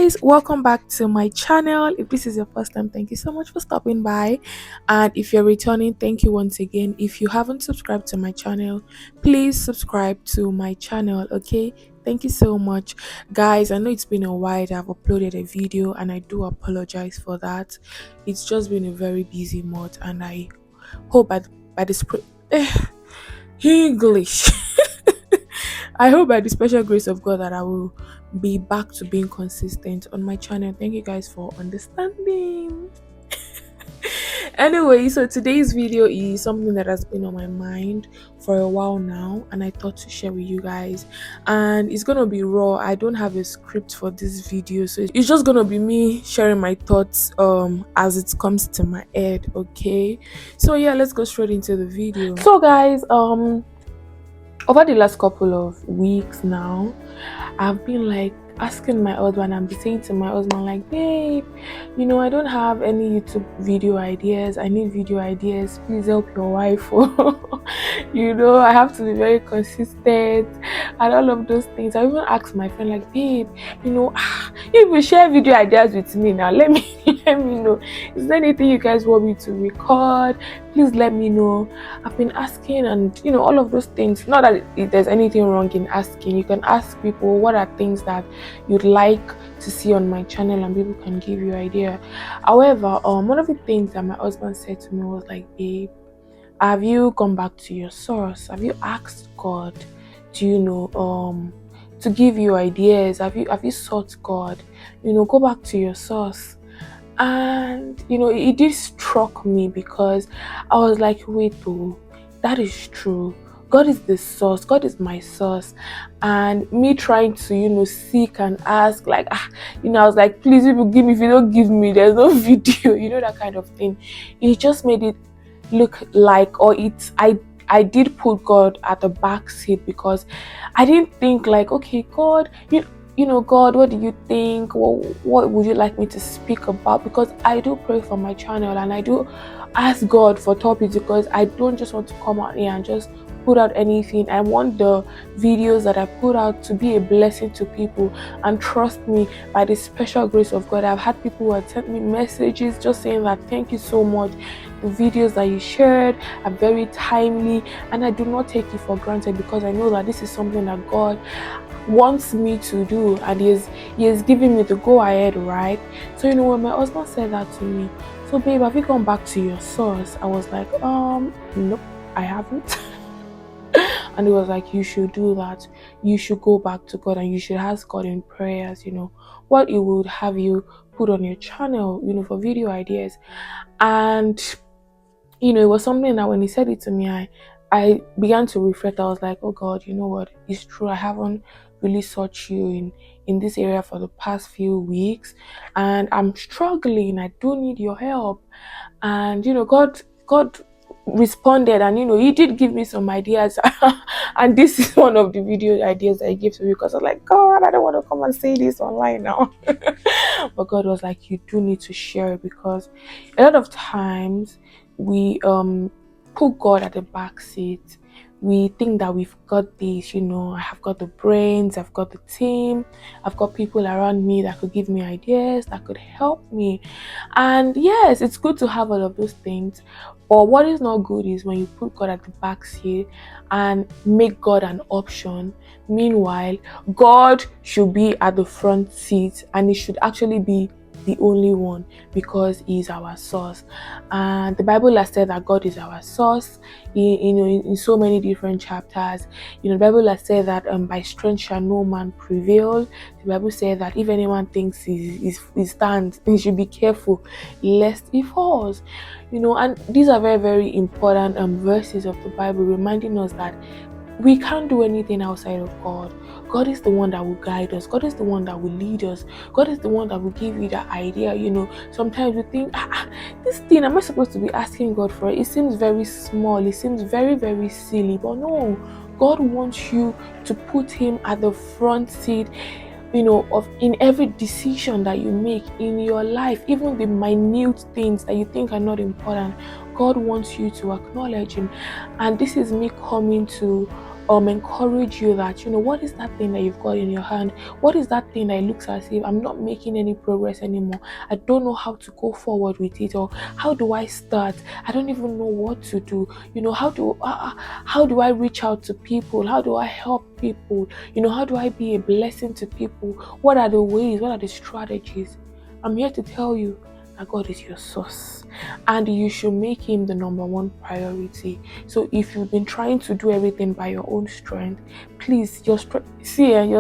guys, welcome back to my channel. If this is your first time, thank you so much for stopping by, and if you're returning, thank you once again. If you haven't subscribed to my channel, please subscribe to my channel. Okay, thank you so much, guys. I know it's been a while that I've uploaded a video, and I do apologize for that. It's just been a very busy month, and I hope by the English. I hope by the special grace of God that I will be back to being consistent on my channel. Thank you guys for understanding. Anyway, so today's video is something that has been on my mind for a while now, and I thought to share with you guys. And it's gonna be raw. I don't have a script for this video, so it's just gonna be me sharing my thoughts as it comes to my head. Okay, so yeah, let's go straight into the video. So guys, over the last couple of weeks now, I've been like asking my husband, I'm saying to my husband, like, babe, I don't have any YouTube video ideas. I need video ideas. Please help your wife. I have to be very consistent and all of those things. I even asked my friend, like, babe, if you share video ideas with me now, let me let me know. Is there anything you guys want me to record? Please let me know. I've been asking, and all of those things. Not that there's anything wrong in asking. You can ask people what are things that you'd like to see on my channel, and people can give you idea. However, one of the things that my husband said to me was like, babe, have you gone back to your source? Have you asked God to give you ideas? Have you sought God? Go back to your source. And it did struck me, because I was like, wait, oh, that is true. God is the source. God is my source. And me trying to seek and ask, like, I was like, please, people give me. If you don't give me, there's no video, that kind of thing. It just made it look like, or I did put God at the back seat, because I didn't think like, okay, God, God, what do you think? What would you like me to speak about? Because I do pray for my channel, and I do ask God for topics, because I don't just want to come out here and just put out anything. I want the videos that I put out to be a blessing to people. And trust me, by the special grace of God, I've had people who have sent me messages just saying that thank you so much. The videos that you shared are very timely, and I do not take it for granted, because I know that this is something that God wants me to do, and he has given me the go ahead, right? So when my husband said that to me, so babe, have you gone back to your source? I was like, nope, I haven't. And he was like, you should do that. You should go back to God, and you should ask God in prayers, what he would have you put on your channel, for video ideas. And it was something that when he said it to me, I began to reflect. I was like, oh God, you know what? It's true. I haven't really sought you in this area for the past few weeks, and I'm struggling. I do need your help. And God responded, and he did give me some ideas. And this is one of the video ideas that he gave to me, because I was like, God, I don't want to come and say this online now. But God was like, you do need to share it, because a lot of times we put God at the back seat. We think that we've got this, I have got the brains, I've got the team, I've got people around me that could give me ideas, that could help me. And yes, it's good to have all of those things, but what is not good is when you put God at the back seat and make God an option. Meanwhile, God should be at the front seat, and it should actually be the only one, because he is our source. And the Bible has said that God is our source in so many different chapters. The Bible has said that by strength shall no man prevail. The Bible said that if anyone thinks he stands, he should be careful lest he falls. And these are very, very important verses of the Bible, reminding us that we can't do anything outside of God. God is the one that will guide us. God is the one that will lead us. God is the one that will give you that idea. Sometimes we think, this thing, am I supposed to be asking God for it? It seems very small. It seems very, very silly. But no, God wants you to put him at the front seat, in every decision that you make in your life, even the minute things that you think are not important. God wants you to acknowledge him. And this is me coming to encourage you that, what is that thing that you've got in your hand? What is that thing that looks as if I'm not making any progress anymore? I don't know how to go forward with it, or how do I start? I don't even know what to do. How do I reach out to people? How do I help people? How do I be a blessing to people? What are the ways? What are the strategies? I'm here to tell you that God is your source, and you should make him the number one priority. So if you've been trying to do everything by your own strength, please, your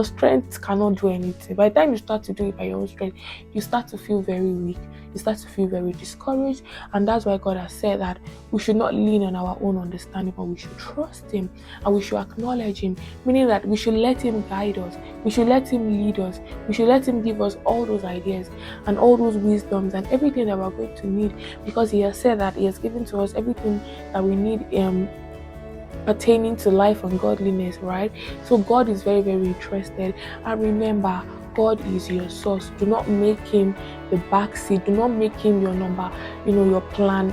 strength cannot do anything. By the time you start to do it by your own strength, you start to feel very weak, you start to feel very discouraged. And that's why God has said that we should not lean on our own understanding, but we should trust him, and we should acknowledge him, meaning that we should let him guide us, we should let him lead us, we should let him give us all those ideas and all those wisdoms and everything that we're going to need, because he has said that he has given to us everything that we need pertaining to life and godliness, right? So God is very, very interested. And remember, God is your source. Do not make him the backseat. Do not make him your number, your plan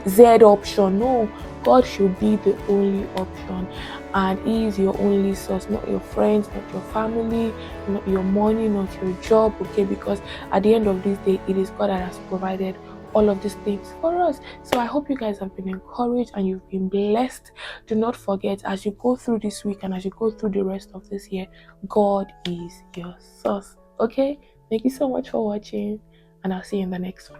Z option. No, God should be the only option. And he is your only source, not your friends, not your family, not your money, not your job. Okay, because at the end of this day, it is God that has provided all of these things for us. So I hope you guys have been encouraged and you've been blessed. Do not forget, as you go through this week and as you go through the rest of this year, God is your source. Okay, thank you so much for watching, and I'll see you in the next one.